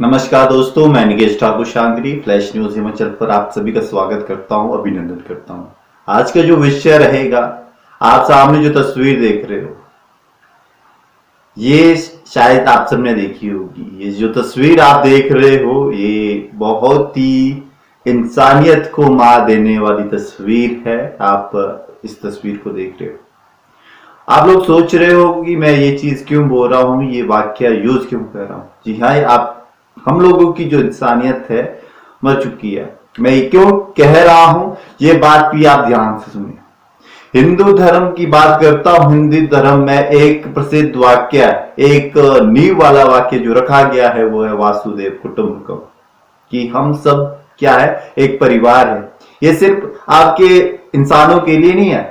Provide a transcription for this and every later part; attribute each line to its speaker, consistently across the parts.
Speaker 1: नमस्कार दोस्तों, मैं Nikesh Thakur Shangri flash news Himachal पर आप सभी का स्वागत करता हूं, अभिनंदन करता हूं। आज का जो विषय रहेगा, आप सामने जो तस्वीर देख रहे हो, ये शायद आप सबने देखी होगी। ये जो तस्वीर आप देख रहे हो, ये बहुत ही इंसानियत को मार देने वाली तस्वीर है। आप इस तस्वीर को देख रहे हो, आप लोग सोच रहे हो कि मैं ये चीज क्यों बोल रहा हूँ, ये वाक्य यूज क्यों कर रहा हूँ। जी हाँ, आप हम लोगों की जो इंसानियत है मर चुकी है। मैं ये क्यों कह रहा हूं, ये बात भी आप ध्यान से सुनिए। हिंदू धर्म की बात करता हूं। हिंदू धर्म में एक प्रसिद्ध वाक्य, एक नींव वाला वाक्य जो रखा गया है, वो है वासुदेव कुटुंबकम, कि हम सब क्या है, एक परिवार है। ये सिर्फ आपके इंसानों के लिए नहीं है।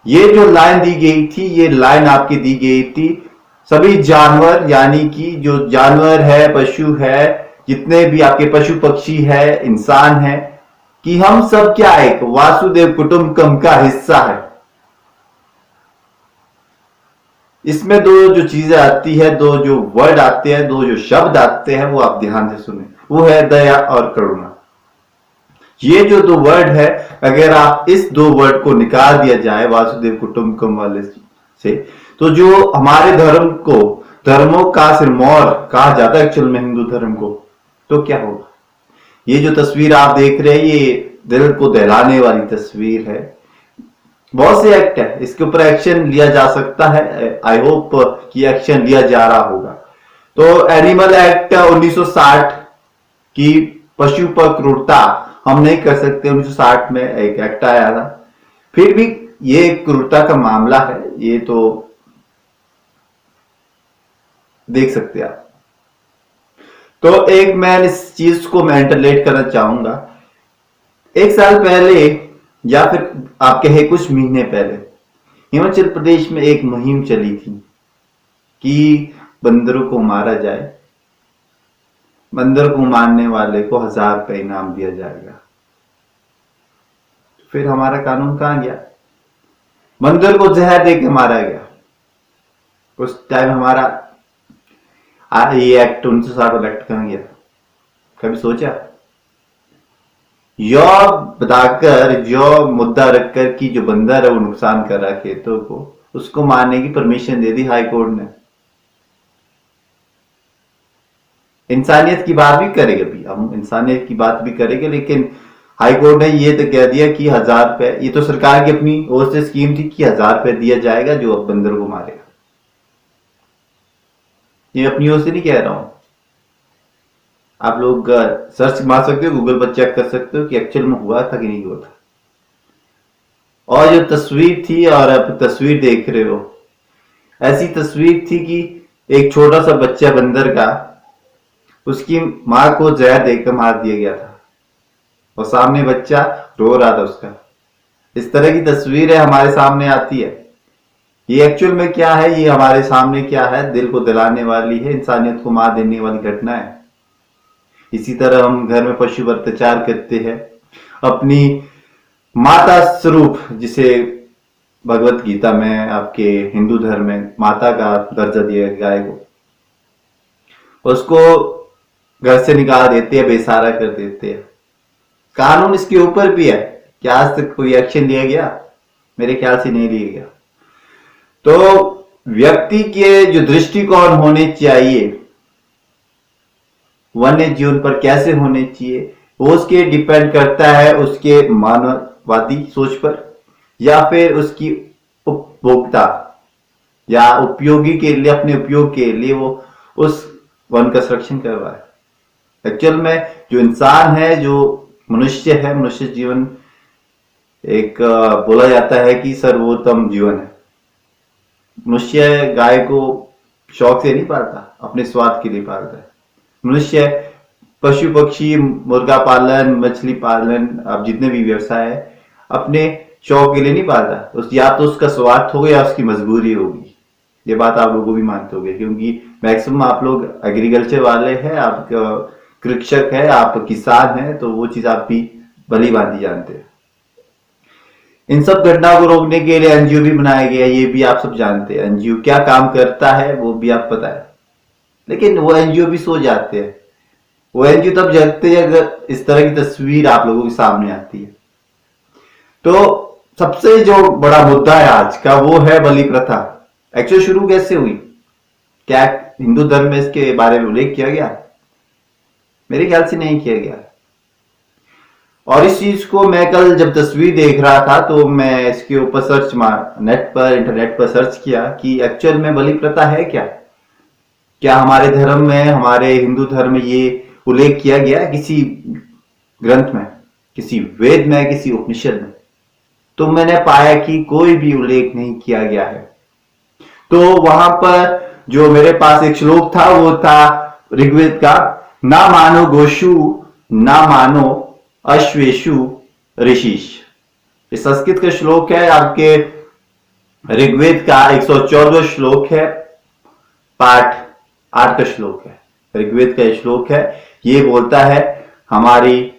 Speaker 1: ये जो लाइन दी गई थी, ये लाइन आपकी दी गई थी सभी जानवर, यानी कि जो जानवर है, पशु है, जितने भी आपके पशु पक्षी है, इंसान है, कि हम सब क्या एक वासुदेव कुटुंबकम का हिस्सा है। इसमें दो जो चीजें आती है, दो जो वर्ड आते हैं, दो जो शब्द आते हैं, वो आप ध्यान से सुने। वो है दया और करुणा। ये जो दो वर्ड है, अगर आप इस दो वर्ड को निकाल दिया जाए वासुदेव कुटुंबकम वाले से, तो जो हमारे धर्म को, धर्मों का सिरमौर कहा जाता है एक्चुअल में हिंदू धर्म को, तो क्या होगा। ये जो तस्वीर आप देख रहे हैं, ये दिल को दहलाने वाली तस्वीर है। बहुत से एक्ट है, इसके ऊपर एक्शन लिया जा सकता है। आई होप कि एक्शन लिया जा रहा होगा। तो एनिमल एक्ट 1960 की पशु पर क्रूरता हम नहीं कर सकते। 1960 में एक एक्ट आया था, फिर भी ये क्रूरता का मामला है, ये तो देख सकते हैं आप। तो एक मैं इस चीज को मैं इंटरलेट करना चाहूंगा। एक साल पहले, या फिर आप कहे कुछ महीने पहले, हिमाचल प्रदेश में एक मुहिम चली थी कि बंदरों को मारा जाए, बंदर को मारने वाले को 1000 रुपए इनाम दिया जाएगा। फिर हमारा कानून कहां गया? बंदर को जहर देकर मारा गया। उस टाइम हमारा ये एक्ट 1960 एक्ट कहां गया? कभी सोचा? यो बताकर, जो मुद्दा रखकर कि जो बंदर है वो नुकसान कर रहा है खेतों को, उसको मारने की परमिशन दे दी हाई कोर्ट ने। इंसानियत की बात भी करेंगे, भी हम इंसानियत की बात भी करेंगे, लेकिन हाई कोर्ट ने ये तो कह दिया कि 1000 रुपए, ये तो सरकार की अपनी ओर से स्कीम थी कि 1000 रुपए दिया जाएगा जो अब बंदर को मारेगा। ये अपनी ओर से नहीं कह रहा हूं, आप लोग सर्च मार सकते हो, गूगल पर चेक कर सकते हो कि एक्चुअल में हुआ था कि नहीं हुआ था। और जो तस्वीर थी, और आप तस्वीर देख रहे हो, ऐसी तस्वीर थी कि एक छोटा सा बच्चा बंदर का, उसकी मां को जहर देकर मार दिया गया था और सामने बच्चा रो रहा था उसका। इस तरह की तस्वीरें हमारे सामने आती है। ये एक्चुअल में क्या है, ये हमारे सामने क्या है, दिल को दिलाने वाली है, इंसानियत को मार देने वाली घटना है। इसी तरह हम घर में पशु पर अत्याचार करते हैं, अपनी माता स्वरूप, जिसे भगवत गीता में, आपके हिंदू धर्म में माता का दर्जा दिया गया है, उसको घर से निकाल देते हैं, बेसहारा कर देते हैं। कानून इसके ऊपर भी है। क्या आज तक कोई एक्शन लिया गया? मेरे ख्याल से नहीं लिया गया। तो व्यक्ति के जो दृष्टिकोण होने चाहिए वन्य जीवन पर, कैसे होने चाहिए, वो उसके डिपेंड करता है उसके मानववादी सोच पर, या फिर उसकी उपभोक्ता या उपयोगी के लिए, अपने उपयोग के लिए वो उस वन का संरक्षण करवाए। एक्चुअल में जो इंसान है, जो मनुष्य है, मनुष्य जीवन एक बोला जाता है कि सर्वोत्तम जीवन है। मनुष्य गाय को शौक से नहीं पालता, अपने स्वाद के लिए पालता है। मनुष्य पशु पक्षी, मुर्गा पालन, मछली पालन, अब जितने भी व्यवसाय है, अपने शौक के लिए नहीं पालता। उस या तो उसका स्वार्थ होगा या उसकी मजबूरी होगी। ये बात आप लोगों भी मानते होंगे, क्योंकि मैक्सिमम आप लोग एग्रीकल्चर वाले हैं, आप कृषक है, आप किसान हैं, तो वो चीज आप भी भली भांति जानते हैं। इन सब घटनाओं को रोकने के लिए एनजीओ भी बनाया गया है, ये भी आप सब जानते हैं। एनजीओ क्या काम करता है वो भी आप पता है। लेकिन वो एनजीओ भी सो जाते हैं। वो एनजीओ तब जगते हैं अगर इस तरह की तस्वीर आप लोगों के सामने आती है। तो सबसे जो बड़ा मुद्दा है आज का वो है बलि प्रथा। एक्चुअली शुरू कैसे हुई? क्या हिंदू धर्म में इसके बारे में उल्लेख किया गया? मेरे ख्याल से नहीं किया गया। और इस चीज को मैं कल जब तस्वीर देख रहा था तो मैं इसके ऊपर सर्च इंटरनेट पर सर्च किया कि एक्चुअल में बलि प्रथा है क्या? क्या हमारे धर्म में, हमारे हिंदू धर्म में ये उल्लेख किया गया है किसी ग्रंथ में, किसी वेद में, किसी उपनिषद में? तो मैंने पाया कि कोई भी उल्लेख नहीं किया गया है। तो वहां पर जो मेरे पास एक श्लोक था वो था ऋग्वेद का, ना मानो गोषु ना मानो अश्वेशु ऋषिश। ये संस्कृत का श्लोक है, आपके ऋग्वेद का 114वां श्लोक है, पाठ 8 का श्लोक है। ऋग्वेद का श्लोक है, ये बोलता है हमारी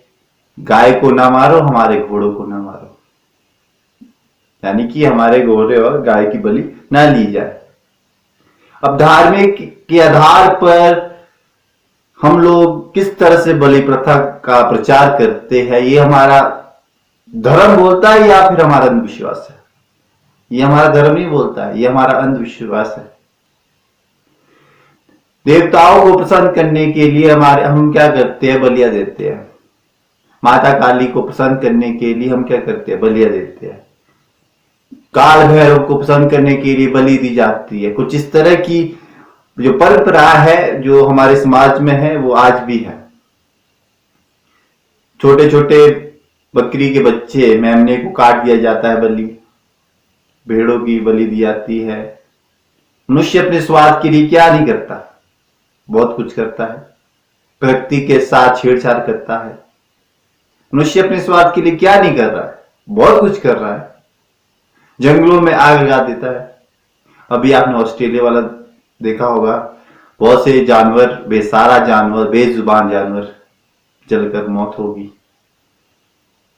Speaker 1: गाय को ना मारो, हमारे घोड़ों को ना मारो, यानी कि हमारे घोड़े और गाय की बलि ना ली जाए। अब धार्मिक के आधार पर हम लोग किस तरह से बलि प्रथा का प्रचार करते हैं, ये हमारा धर्म बोलता है या फिर हमारा अंधविश्वास है? ये हमारा धर्म ही बोलता है, ये हमारा अंधविश्वास है। देवताओं को प्रसन्न करने के लिए हम क्या करते हैं? बलियां देते हैं। माता काली को प्रसन्न करने के लिए हम क्या करते हैं? बलियां देते हैं। काल भैरव को प्रसन्न करने के लिए बलि दी जाती है। कुछ इस तरह की जो परंपरा है जो हमारे समाज में है वो आज भी है। छोटे छोटे बकरी के बच्चे, मेमने को काट दिया जाता है, बलि, भेड़ों की बलि दी जाती है। मनुष्य अपने स्वार्थ के लिए क्या नहीं करता? बहुत कुछ करता है। प्रकृति के साथ छेड़छाड़ करता है। मनुष्य अपने स्वार्थ के लिए क्या नहीं कर रहा है? बहुत कुछ कर रहा है। जंगलों में आग लगा देता है। अभी आपने ऑस्ट्रेलिया वाला देखा होगा, बहुत से जानवर, बेसहारा जानवर, बेजुबान जानवर जलकर मौत होगी।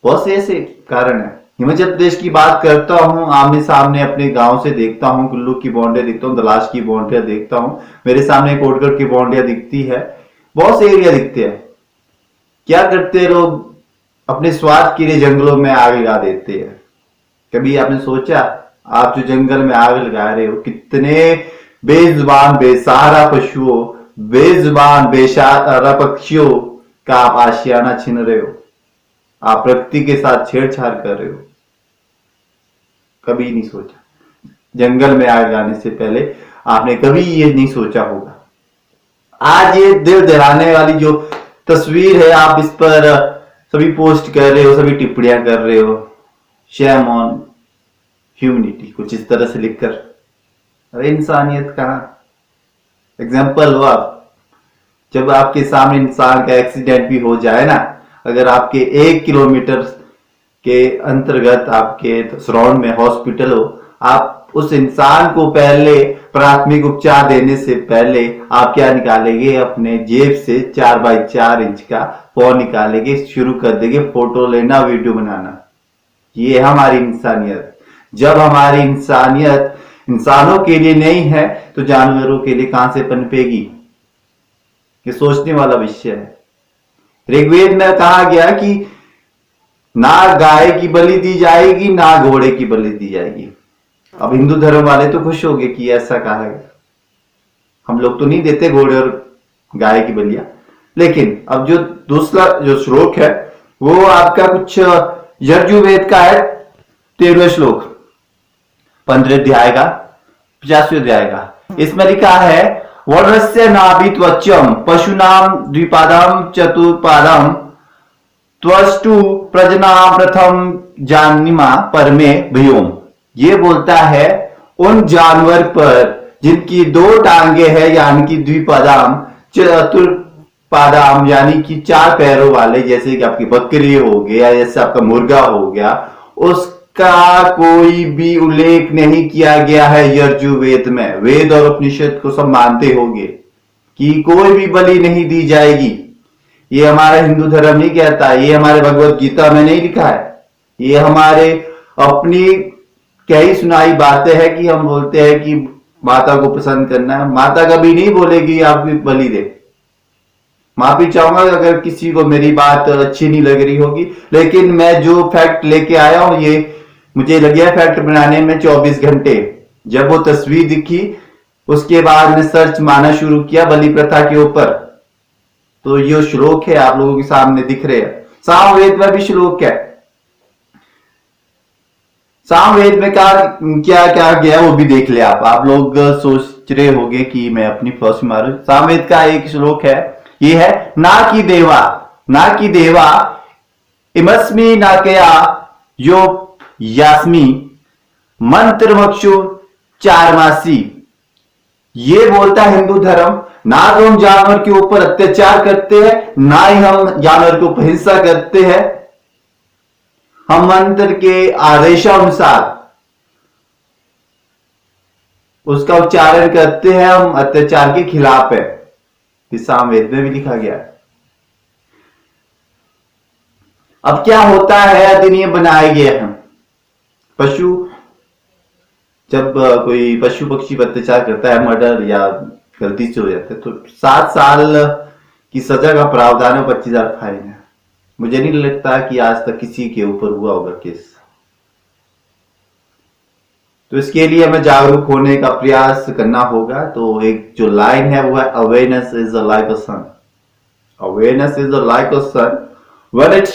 Speaker 1: बहुत से ऐसे कारण है। हिमाचल प्रदेश की बात करता हूं, आमने सामने अपने गांव से देखता हूं, कुल्लू की बाउंड्री देखता हूं, दलाश की बाउंड्री देखता हूं, मेरे सामने कोटगढ़ की बाउंड्री दिखती है, बहुत से एरिया दिखते हैं। क्या करते हैं लोग? अपने स्वार्थ के लिए जंगलों में आग लगा देते हैं। कभी आपने सोचा, आप जो जंगल में आग लगा रहे हो, कितने बेजुबान बेसहारा पशुओं, बेजुबान बेसहारा पक्षियों का आप आशियाना छीन रहे हो। आप प्रकृति के साथ छेड़छाड़ कर रहे हो। कभी नहीं सोचा। जंगल में आग लगाने से पहले आपने कभी ये नहीं सोचा होगा। आज ये दिल दहलाने वाली जो तस्वीर है, आप इस पर सभी पोस्ट कर रहे हो, सभी टिप्पणियां कर रहे हो, शेम ऑन ह्यूमैनिटी, कुछ इस तरह से लिखकर। अरे इंसानियत कहां? एग्जाम्पल लो आप, जब आपके सामने इंसान का एक्सीडेंट भी हो जाए ना, अगर आपके 1 किलोमीटर के अंतर्गत आपके सराउंड में हॉस्पिटल हो, आप उस इंसान को पहले प्राथमिक उपचार देने से पहले आप क्या निकालेंगे? अपने जेब से 4x4 इंच का फोन निकालेंगे, शुरू कर देंगे फोटो लेना, वीडियो बनाना। ये हमारी इंसानियत। जब हमारी इंसानियत इंसानों के लिए नहीं है तो जानवरों के लिए कहां से पनपेगी? ये सोचने वाला विषय है। ऋग्वेद में कहा गया कि ना गाय की बलि दी जाएगी, ना घोड़े की बलि दी जाएगी। अब हिंदू धर्म वाले तो खुश हो गए कि ऐसा कहा है। हम लोग तो नहीं देते घोड़े और गाय की बलियां। लेकिन अब जो दूसरा जो श्लोक है वो आपका कुछ यजुर्वेद का है, 13वां श्लोक, 15 अध्याय का 50वें अध्याय का। इसमें लिखा है, वर्णस्य नाभि त्वचम पशुनाम द्विपादम चतुर्पादम त्वष्टु प्रजना प्रथम जानिमा परमे भयोम। ये बोलता है उन जानवर पर जिनकी 2 टांगे हैं, यानी कि द्विपादाम, चतुर्पादाम यानी कि 4 पैरों वाले, जैसे कि आपकी बकरी हो गया, जैसे आपका मुर्गा हो गया, उसका कोई भी उल्लेख नहीं किया गया है यजुर्वेद में। वेद और उपनिषद को सब मानते होंगे कि कोई भी बलि नहीं दी जाएगी। ये हमारा हिंदू धर्म नहीं कहता, ये हमारे भगवत गीता में नहीं लिखा है। ये हमारे अपनी कई सुनाई बातें हैं कि हम बोलते हैं कि माता को प्रसन्न करना है। माता कभी नहीं बोलेगी आप भी बलि दे। माफी चाहूंगा अगर किसी को मेरी बात अच्छी नहीं लग रही होगी, लेकिन मैं जो फैक्ट लेके आया हूं ये मुझे लगे फैक्ट बनाने में 24 घंटे। जब वो तस्वीर दिखी उसके बाद मैंने सर्च मारना शुरू किया बलि प्रथा के ऊपर, तो ये श्लोक है आप लोगों के सामने दिख रहे हैं। सामवेद में भी श्लोक है। सामवेद में क्या क्या गया वो भी देख ले आप लोग सोच रहे होंगे कि मैं अपनी फर्स्ट मारू। सामवेद का एक श्लोक है, ये है ना कि देवा इमस्मी नाकया यो यास्मी मंत्र मक्षु चारमासी। ये बोलता है हिंदू धर्म, ना तो हम जानवर के ऊपर अत्याचार करते हैं, ना ही हम जानवर के ऊपर हिंसा करते हैं। हम मंत्र के आदेशानुसार उसका उच्चारण करते हैं, हम अत्याचार के खिलाफ है। इस सामवेद में भी लिखा गया है। अब क्या होता है, अधिनियम बनाए गए हैं, पशु जब कोई पशु पक्षी पर अत्याचार करता है, मर्डर या गलती से हो जाता है, तो 7 साल की सजा का प्रावधान है, 25,000 फाइन है। मुझे नहीं लगता कि आज तक किसी के ऊपर हुआ होगा केस। तो इसके लिए हमें जागरूक होने का प्रयास करना होगा। तो एक जो लाइन है वो है, awareness is like a sun, awareness is like a sun, when it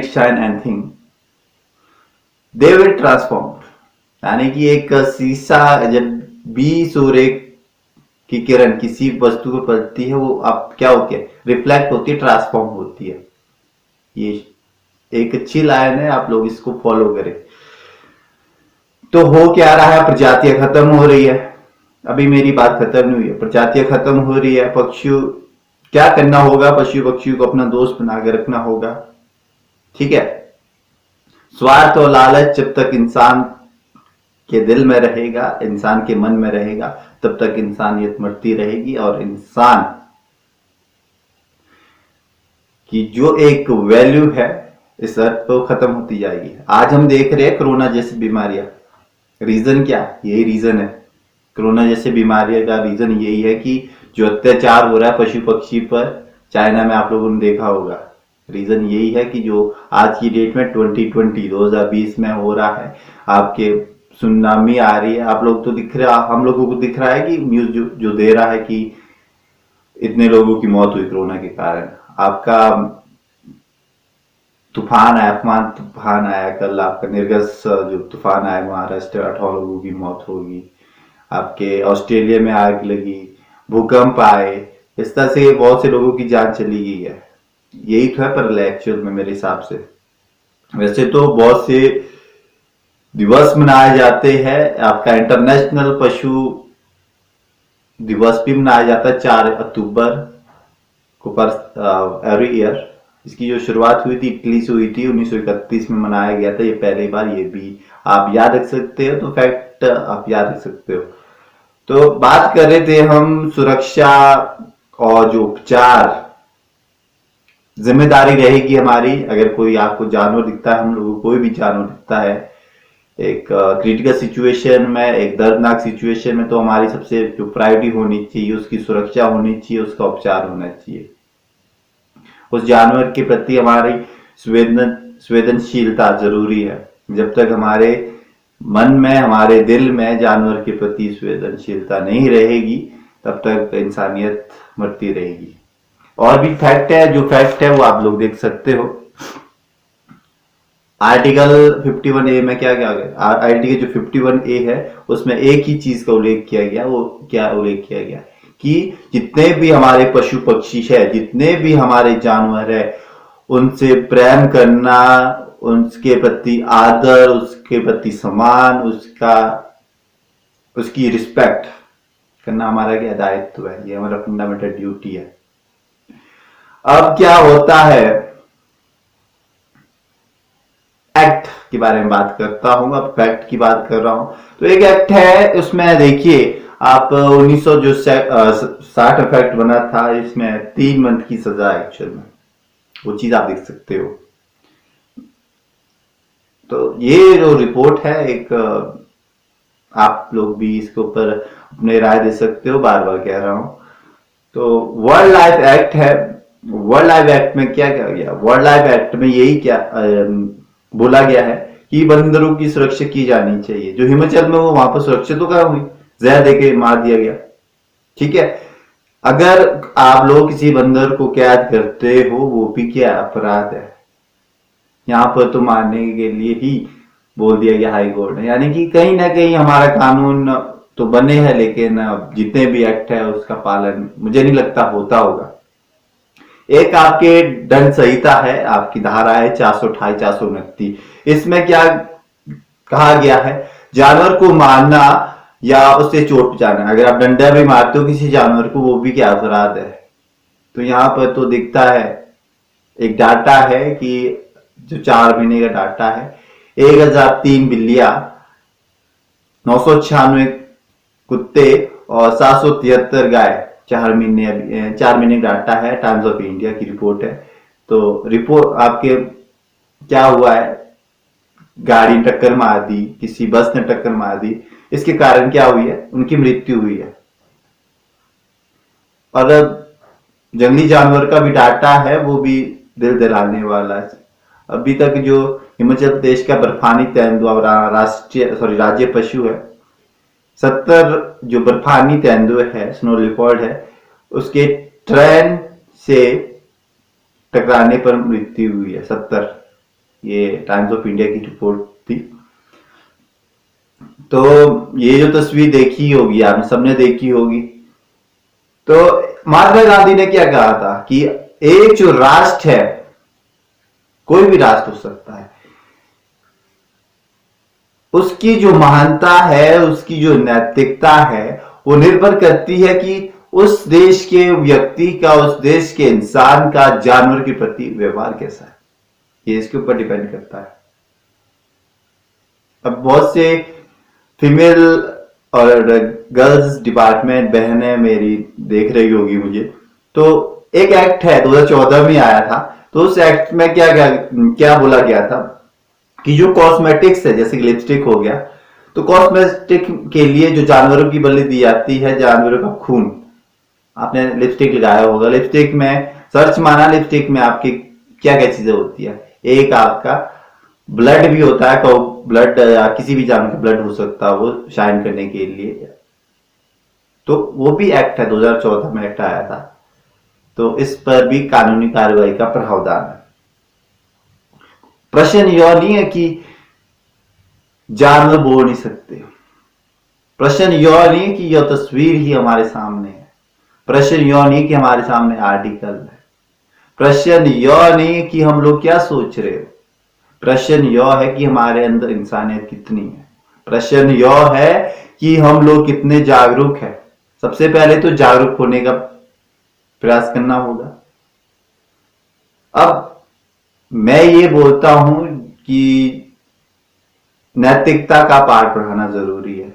Speaker 1: shine anything they will transform. यानी कि एक शीशा जब भी सूर्य की किरण किसी वस्तु पर पड़ती है, वो अब क्या होती है, रिफ्लेक्ट होती है, ट्रांसफॉर्म होती है। ये एक अच्छी लाइन है, आप लोग इसको फॉलो करें। तो हो क्या रहा है, प्रजातियां खत्म हो रही है। अभी मेरी बात खत्म नहीं हुई है, प्रजातियां खत्म हो रही है। पक्षियों क्या करना होगा, पशु पक्षियों को अपना दोस्त बनाकर रखना होगा, ठीक है। स्वार्थ और लालच जब तक इंसान के दिल में रहेगा, इंसान के मन में रहेगा, तब तक इंसानियत मरती रहेगी और इंसान की जो एक वैल्यू है इस अर्थ पर खत्म होती जाएगी। आज हम देख रहे हैं कोरोना जैसी बीमारियां, रीजन क्या, यही रीजन है। कोरोना जैसे बीमारियों का रीजन यही है कि जो अत्याचार हो रहा है पशु पक्षी पर, चाइना में आप लोगों ने देखा होगा। रीजन यही है कि जो आज की डेट में 2020 में हो रहा है, आपके सुनामी आ रही है। आप लोग तो दिख रहा, हम लोगों को दिख रहा है कि न्यूज जो दे रहा है कि इतने लोगों की मौत हुई कोरोना के कारण। आपका तूफान आया, अफमान तूफान आया कल, आपका निर्गस जो तूफान आया महाराष्ट्र, 18 लोगों की मौत होगी। आपके ऑस्ट्रेलिया में आग लगी, भूकंप आए, इस तरह से बहुत से लोगों की जान चली गई है। यही तो है पर एक्चुअल में मेरे हिसाब से। वैसे तो बहुत से दिवस मनाए जाते हैं, आपका इंटरनेशनल पशु दिवस भी मनाया जाता है 4 अक्टूबर को पर एवरी ईयर। इसकी जो शुरुआत हुई थी इटली से हुई थी, 1931 में मनाया गया था ये पहली बार। ये भी आप याद रख सकते हो, तो फैक्ट आप याद रख सकते हो। तो बात कर रहे थे हम सुरक्षा और जो उपचार, जिम्मेदारी रहेगी हमारी। अगर कोई आपको जानवर दिखता है, हम लोगों को कोई भी जानवर दिखता है एक क्रिटिकल सिचुएशन में, एक दर्दनाक सिचुएशन में, तो हमारी सबसे जो प्रायोरिटी होनी चाहिए, उसकी सुरक्षा होनी चाहिए, उसका उपचार होना चाहिए। उस जानवर के प्रति हमारी संवेदनशीलता जरूरी है। जब तक हमारे मन में, हमारे दिल में जानवर के प्रति संवेदनशीलता नहीं रहेगी, तब तक इंसानियत मरती रहेगी। और भी फैक्ट है, जो फैक्ट है वो आप लोग देख सकते हो। आर्टिकल 51A में क्या क्या गया, आर्टिकल जो 51A है उसमें एक ही चीज का उल्लेख किया गया। वो क्या उल्लेख किया गया कि जितने भी हमारे पशु पक्षी है, जितने भी हमारे जानवर है, उनसे प्रेम करना, उसके प्रति आदर, उसके प्रति सम्मान, उसकी रिस्पेक्ट करना हमारा क्या दायित्व है, ये हमारा फंडामेंटल ड्यूटी है। अब क्या होता है, एक्ट के बारे में बात करता हूं, अब फैक्ट की बात कर रहा हूं। तो एक एक्ट है, उसमें देखिए आप 1960 फैक्ट बना था, इसमें 3 मंथ की सजा एक्चुअल में, वो चीज आप देख सकते हो। तो ये जो रिपोर्ट है एक आप लोग भी इसके ऊपर अपने राय दे सकते हो, बार बार कह रहा हूं। तो वर्ल्ड लाइफ एक्ट है। वर्ल्ड लाइफ एक्ट में क्या क्या गया? वर्ल्ड लाइफ एक्ट में यही क्या बोला गया है कि बंदरों की सुरक्षा की जानी चाहिए। जो हिमाचल में वो वहां पर सुरक्षा तो कहाँ हुई, जहर देके मार दिया गया। ठीक है, अगर आप लोग किसी बंदर को कैद करते हो वो भी क्या अपराध है। यहां पर तो मारने के लिए ही बोल दिया गया हाई कोर्ट ने। यानी कि कहीं ना कहीं हमारा कानून तो बने हैं, लेकिन जितने भी एक्ट है उसका पालन मुझे नहीं लगता होता होगा। एक आपके दंड संहिता है, आपकी धारा है 428 429। इसमें क्या कहा गया है? जानवर को मारना या उससे चोट पहुंचाना, अगर आप डंडा भी मारते हो किसी जानवर को वो भी क्या अपराध है। तो यहां पर तो दिखता है, एक डाटा है कि जो 4 महीने का डाटा है, 1003 बिल्लियां, 996 कुत्ते और 773 गाय 4 महीने डाटा है। टाइम्स ऑफ इंडिया की रिपोर्ट है। तो रिपोर्ट आपके क्या हुआ है, गाड़ी ने टक्कर मार दी, किसी बस ने टक्कर मार दी, इसके कारण क्या हुई है? उनकी मृत्यु हुई है। और जंगली जानवर का भी डाटा है, वो भी दिल दिलाने वाला है। अभी तक जो हिमाचल प्रदेश का बर्फानी तेंदुआ राज्य पशु है, 70 जो बर्फानी तेंदुए है, स्नो लिपर्ड है, उसके ट्रेन से टकराने पर मृत्यु हुई है 70। ये टाइम्स ऑफ इंडिया की रिपोर्ट थी। तो ये जो तस्वीर देखी होगी आपने, सबने देखी होगी। तो महात्मा गांधी ने क्या कहा था कि एक जो राष्ट्र है, कोई भी राष्ट्र हो सकता है, उसकी जो महानता है, उसकी जो नैतिकता है, वो निर्भर करती है कि उस देश के व्यक्ति का, उस देश के इंसान का जानवर के प्रति व्यवहार कैसा है। ये इसके ऊपर डिपेंड करता है। अब बहुत से फीमेल और गर्ल्स डिपार्टमेंट बहनें मेरी देख रही होगी मुझे, तो एक एक्ट है 2014 में आया था। तो उस एक्ट में क्या क्या क्या बोला गया था कि जो कॉस्मेटिक्स है, जैसे लिपस्टिक हो गया, तो कॉस्मेटिक के लिए जो जानवरों की बलि दी जाती है, जानवरों का खून, आपने लिपस्टिक लगाया होगा, लिपस्टिक में सर्च माना, लिपस्टिक में आपकी क्या क्या चीजें होती है। एक आपका ब्लड भी होता है, ब्लड या किसी भी जानवर का ब्लड हो सकता है वो शाइन करने के लिए। तो वो भी एक्ट है, 2014 में एक्ट आया था। तो इस पर भी कानूनी कार्रवाई का प्रावधान है। प्रश्न यह नहीं है कि जानवर बोल नहीं सकते, प्रश्न यह नहीं है कि यह तस्वीर ही हमारे सामने है, प्रश्न यह नहीं कि हमारे सामने आर्टिकल है, प्रश्न यह नहीं है कि हम लोग क्या सोच रहे हो, प्रश्न यह है कि हमारे अंदर इंसानियत कितनी है, प्रश्न यह है कि हम लोग कितने जागरूक हैं। सबसे पहले तो जागरूक होने का प्रयास करना होगा। अब मैं ये बोलता हूं कि नैतिकता का पाठ पढ़ाना जरूरी है।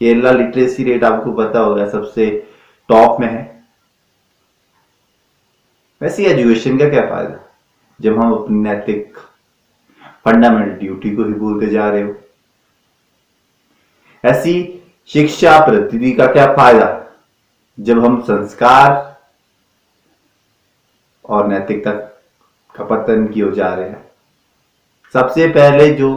Speaker 1: केरला लिटरेसी रेट आपको पता होगा सबसे टॉप में है। वैसे एजुकेशन का क्या फायदा जब हम अपनी नैतिक फंडामेंटल ड्यूटी को ही भूलते जा रहे हो। ऐसी शिक्षा पद्धति का क्या फायदा जब हम संस्कार और नैतिकता का पतन की ओर जा रहे हैं। सबसे पहले जो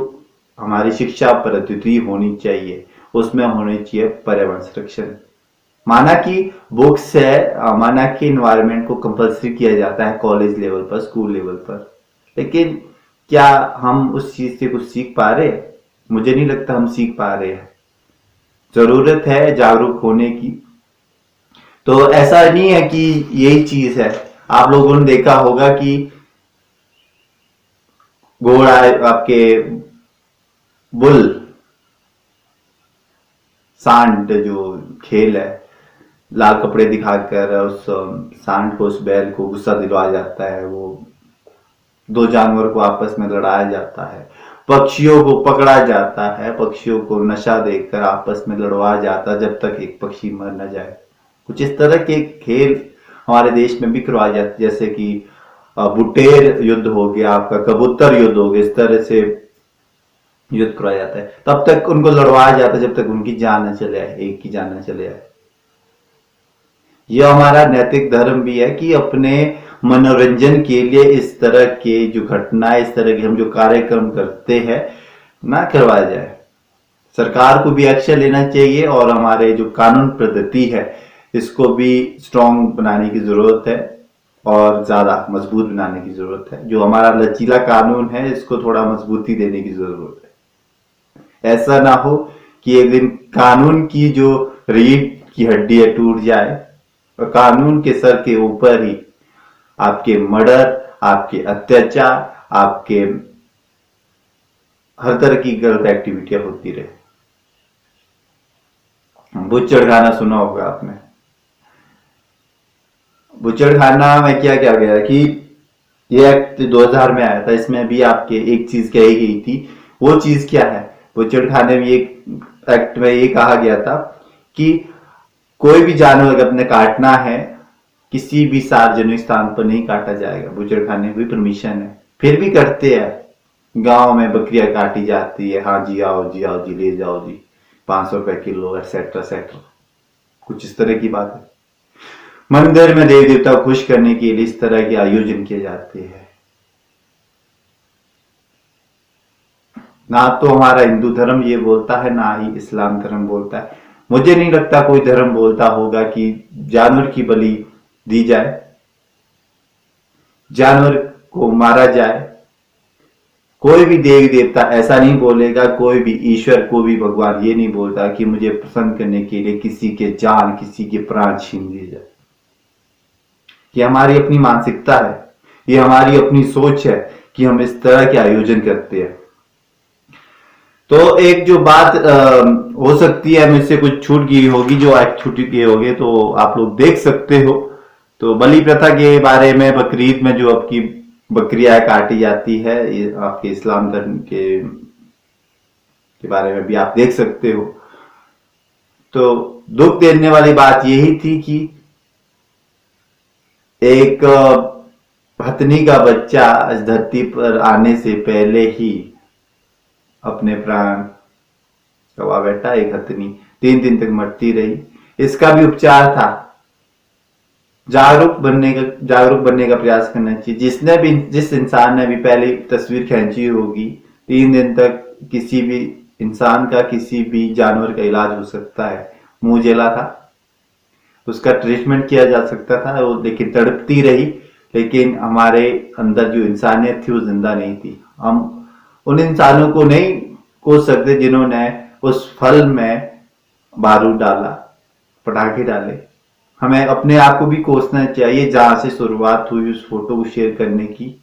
Speaker 1: हमारी शिक्षा पद्धति होनी चाहिए उसमें होनी चाहिए पर्यावरण संरक्षण। माना कि बुक्स है, माना कि इन्वायरमेंट को कंपलसरी किया जाता है कॉलेज लेवल पर, स्कूल लेवल पर, लेकिन क्या हम उस चीज से कुछ सीख पा रहे हैं? मुझे नहीं लगता हम सीख पा रहे हैं। जरूरत है जागरूक होने की। तो ऐसा नहीं है कि यही चीज है। आप लोगों ने देखा होगा कि घोड़ा आपके बुल सांड जो खेल है, लाल कपड़े दिखाकर उस सांड को, उस बैल को गुस्सा दिलवाया जाता है, वो दो जानवर को आपस में लड़ाया जाता है, पक्षियों को पकड़ा जाता है, पक्षियों को नशा देकर आपस में लड़वाया जाता है जब तक एक पक्षी मर न जाए। कुछ इस तरह के खेल हमारे देश में भी करवाए जाते, जैसे कि बुटेर युद्ध हो गया, आपका कबूतर युद्ध हो गया, इस तरह से युद्ध कराया जाता है। तब तक उनको लड़वाया जाता है जब तक उनकी जान न चले आए, एक की जान न चले आए। यह हमारा नैतिक धर्म भी है कि अपने मनोरंजन के लिए इस तरह के जो घटनाएं, इस तरह के हम जो कार्यक्रम करते हैं ना करवाया जाए। सरकार को भी एक्शन लेना चाहिए और हमारे जो कानून पद्धति है इसको भी स्ट्रांग बनाने की जरूरत है और ज्यादा मजबूत बनाने की जरूरत है। जो हमारा लचीला कानून है इसको थोड़ा मजबूती देने की जरूरत है। ऐसा ना हो कि एक दिन कानून की जो रीढ़ की हड्डी है टूट जाए और कानून के सर के ऊपर ही आपके मर्डर, आपके अत्याचार, आपके हर तरह की गलत एक्टिविटियां होती रहे। बुच्चड़ खाना सुना होगा आपने। बुच्चड़ खाना में क्या क्या गया कि ये एक्ट 2000 में आया था, इसमें भी आपके एक चीज कही गई थी। वो चीज क्या है? बुच्चड़ खाने में एक एक्ट में ये कहा गया था कि कोई भी जानवर अगर अपने काटना है किसी भी सार्वजनिक स्थान पर नहीं काटा जाएगा। बुच्चड़ खाने की परमिशन है, फिर भी करते हैं। गांव में बकरियां काटी जाती है, हाँ जी आओ जी, आओ जी ले जाओ जी, 500 रुपए किलो, एक्सेट्रा एक्सेट्रा, कुछ इस तरह की बात है। मंदिर में देवी देवता को खुश करने के लिए इस तरह के आयोजन किए जाते हैं। ना तो हमारा हिंदू धर्म ये बोलता है, ना ही इस्लाम धर्म बोलता है। मुझे नहीं लगता कोई धर्म बोलता होगा कि जानवर की बलि दी जाए, जानवर को मारा जाए। कोई भी देवी देवता ऐसा नहीं बोलेगा, कोई भी ईश्वर को भी भगवान ये नहीं बोलता कि मुझे प्रसन्न करने के लिए किसी के जान, किसी के प्राण छीन दिए जाए। ये हमारी अपनी मानसिकता है, ये हमारी अपनी सोच है कि हम इस तरह के आयोजन करते हैं। तो एक जो बात हो सकती है, मुझसे कुछ छूट गई होगी, जो आज छूट गई होगी तो आप लोग देख सकते हो। तो बलि प्रथा के बारे में, बकरीद में जो आपकी बकरियां काटी जाती है, ये आपके इस्लाम धर्म के बारे में भी आप देख सकते हो। तो दुख देने वाली बात यही थी कि एक हथनी का बच्चा इस धरती पर आने से पहले ही अपने प्राण गवा बैठा। एक हथनी 3 दिन तक मरती रही, इसका भी उपचार था। जागरूक बनने का प्रयास करना चाहिए। जिस इंसान ने भी पहले तस्वीर खींची होगी, 3 दिन तक किसी भी इंसान का, किसी भी जानवर का इलाज हो सकता है। मुंह जला था, उसका ट्रीटमेंट किया जा सकता था, वो लेकिन तड़पती रही, लेकिन हमारे अंदर जो इंसानियत थी वो जिंदा नहीं थी। हम उन इंसानों को नहीं कोस सकते जिन्होंने उस फल में बारूद डाला, पटाखे डाले। हमें अपने आप को भी कोसना चाहिए। जहां से शुरुआत हुई उस फोटो को शेयर करने की,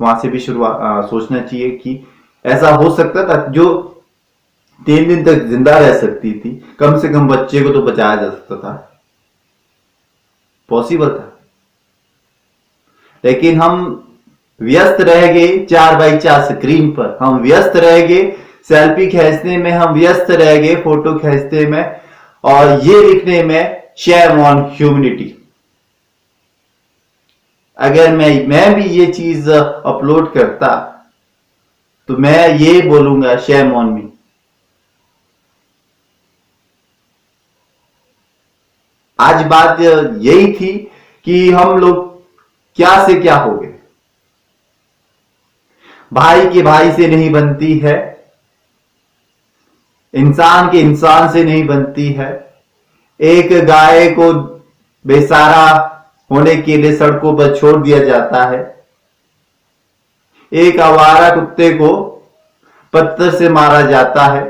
Speaker 1: वहां से भी सोचना चाहिए कि ऐसा हो सकता था। जो 3 दिन तक जिंदा रह सकती थी, कम से कम बच्चे को तो बचाया जा सकता था, पॉसिबल था। लेकिन हम व्यस्त रह गए 4x4 स्क्रीन पर, हम व्यस्त रह गए सेल्फी खींचने में, हम व्यस्त रह गए फोटो खींचने में और ये लिखने में शेम ऑन ह्यूमैनिटी। अगर मैं भी ये चीज अपलोड करता तो मैं ये बोलूंगा शेम ऑन मी। आज बात यही थी कि हम लोग क्या से क्या हो गए। भाई के भाई से नहीं बनती है, इंसान के इंसान से नहीं बनती है। एक गाय को बेसहारा होने के लिए सड़कों पर छोड़ दिया जाता है, एक आवारा कुत्ते को पत्थर से मारा जाता है,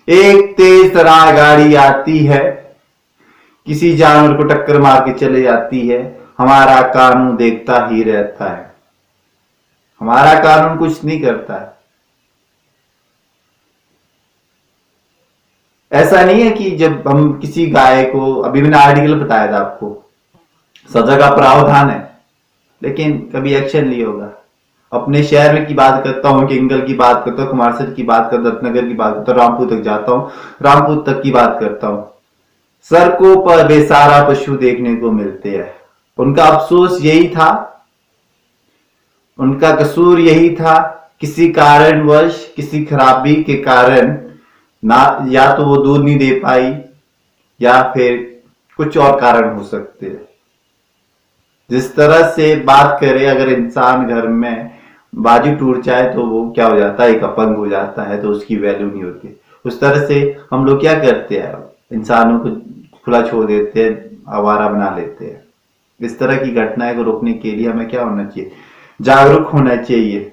Speaker 1: एक तेज तर्रार गाड़ी आती है, किसी जानवर को टक्कर मार के चले जाती है। हमारा कानून देखता ही रहता है, हमारा कानून कुछ नहीं करता है। ऐसा नहीं है कि जब हम किसी गाय को, अभी मैंने आर्टिकल बताया था आपको, सजा का प्रावधान है, लेकिन कभी एक्शन नहीं होगा। अपने शहर में की बात करता हूँ, किंगल की बात करता हूँ, कुमारसर की बात करता हूँ, रत्नगर की बात करता हूँ, रामपुर तक जाता हूँ, रामपुर तक की बात करता हूँ। सड़कों पर बेसहारा पशु देखने को मिलते हैं। उनका अफसोस यही था उनका कसूर यही था, किसी कारणवश, किसी खराबी के कारण ना, या तो वो दूध नहीं दे पाई या फिर कुछ और कारण हो सकते हैं। जिस तरह से बात करें, अगर इंसान घर में बाजू टूट जाए तो वो क्या हो जाता है, एक अपंग हो जाता है, तो उसकी वैल्यू नहीं होती। उस तरह से हम लोग क्या करते हैं, इंसानों को खुला छोड़ देते हैं, आवारा बना लेते हैं। इस तरह की घटनाएं को रोकने के लिए हमें क्या होना चाहिए, जागरूक होना चाहिए।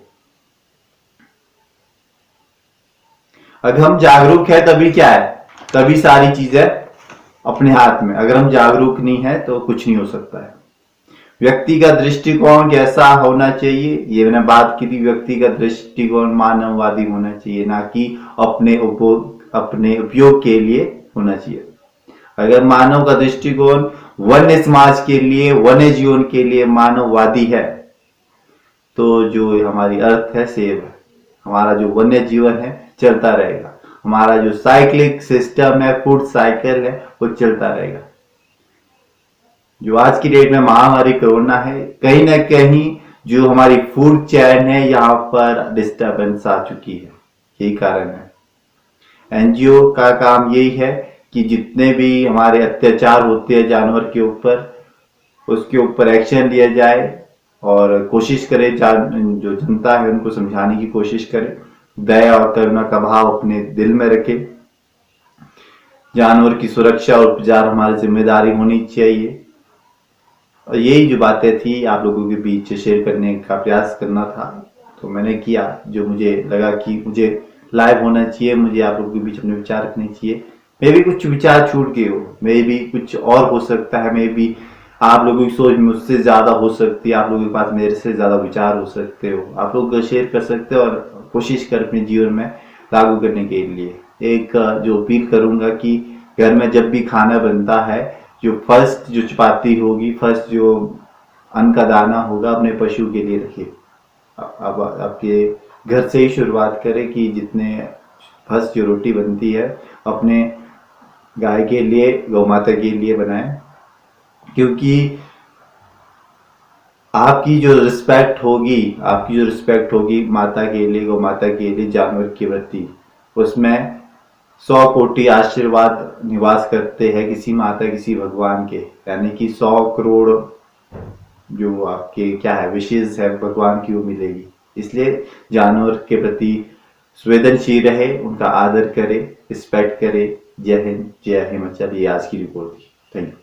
Speaker 1: अगर हम जागरूक है तभी क्या है, तभी सारी चीजें अपने हाथ में। अगर हम जागरूक नहीं है तो कुछ नहीं हो सकता है। व्यक्ति का दृष्टिकोण कैसा होना चाहिए, ये मैंने बात की थी। व्यक्ति का दृष्टिकोण मानववादी होना चाहिए, ना कि अपने उपयोग के लिए होना चाहिए। अगर मानव का दृष्टिकोण वन्य समाज के लिए, वन्य जीवन के लिए मानववादी है, तो जो हमारी अर्थ है सेव है, हमारा जो वन्य जीवन है चलता रहेगा, हमारा जो साइक्लिक सिस्टम है, फूड साइकिल है, वो चलता रहेगा। जो आज की डेट में महामारी कोरोना है, कहीं ना कहीं जो हमारी फूड चेन है यहाँ पर डिस्टर्बेंस आ चुकी है। यही कारण है। एनजीओ का काम यही है कि जितने भी हमारे अत्याचार होते हैं जानवर के ऊपर, उसके ऊपर एक्शन लिया जाए और कोशिश करे, जो जनता है उनको समझाने की कोशिश करे, दया और करुणा का भाव अपने दिल में रखे। जानवर की सुरक्षा और उपचार हमारी जिम्मेदारी होनी चाहिए। और यही जो बातें थी आप लोगों के बीच शेयर करने का प्रयास करना था, तो मैंने किया। जो मुझे लगा कि मुझे लाइव होना चाहिए, मुझे आप लोगों के बीच अपने विचार रखने चाहिए। मे भी कुछ विचार छूट गए हो, मे भी कुछ और हो सकता है, मे भी आप लोगों की सोच मुझसे ज्यादा हो सकती है, आप लोगों के पास मेरे से ज्यादा विचार हो सकते हो, आप लोग शेयर कर सकते हो और कोशिश कर अपने जीवन में लागू करने के लिए। एक जो अपील करूंगा कि घर में जब भी खाना बनता है, जो फर्स्ट जो चपाती होगी, फर्स्ट जो अन्न का दाना होगा, अपने पशु के लिए रखिए। अब आपके घर से ही शुरुआत करें कि जितने फर्स्ट जो रोटी बनती है अपने गाय के लिए, गौ माता के लिए बनाएं। क्योंकि आपकी जो रिस्पेक्ट होगी माता के लिए, गौ माता के लिए, जानवर के प्रति, उसमें 100 कोटि आशीर्वाद निवास करते हैं किसी माता, किसी भगवान के। यानी कि 100 करोड़ जो आपके क्या है विशेष है भगवान की, वो मिलेगी। इसलिए जानवर के प्रति संवेदनशील रहे, उनका आदर करे, रिस्पेक्ट करे। जय हिंद, जय हिमाचल। ये आज की रिपोर्ट थी। Thank you.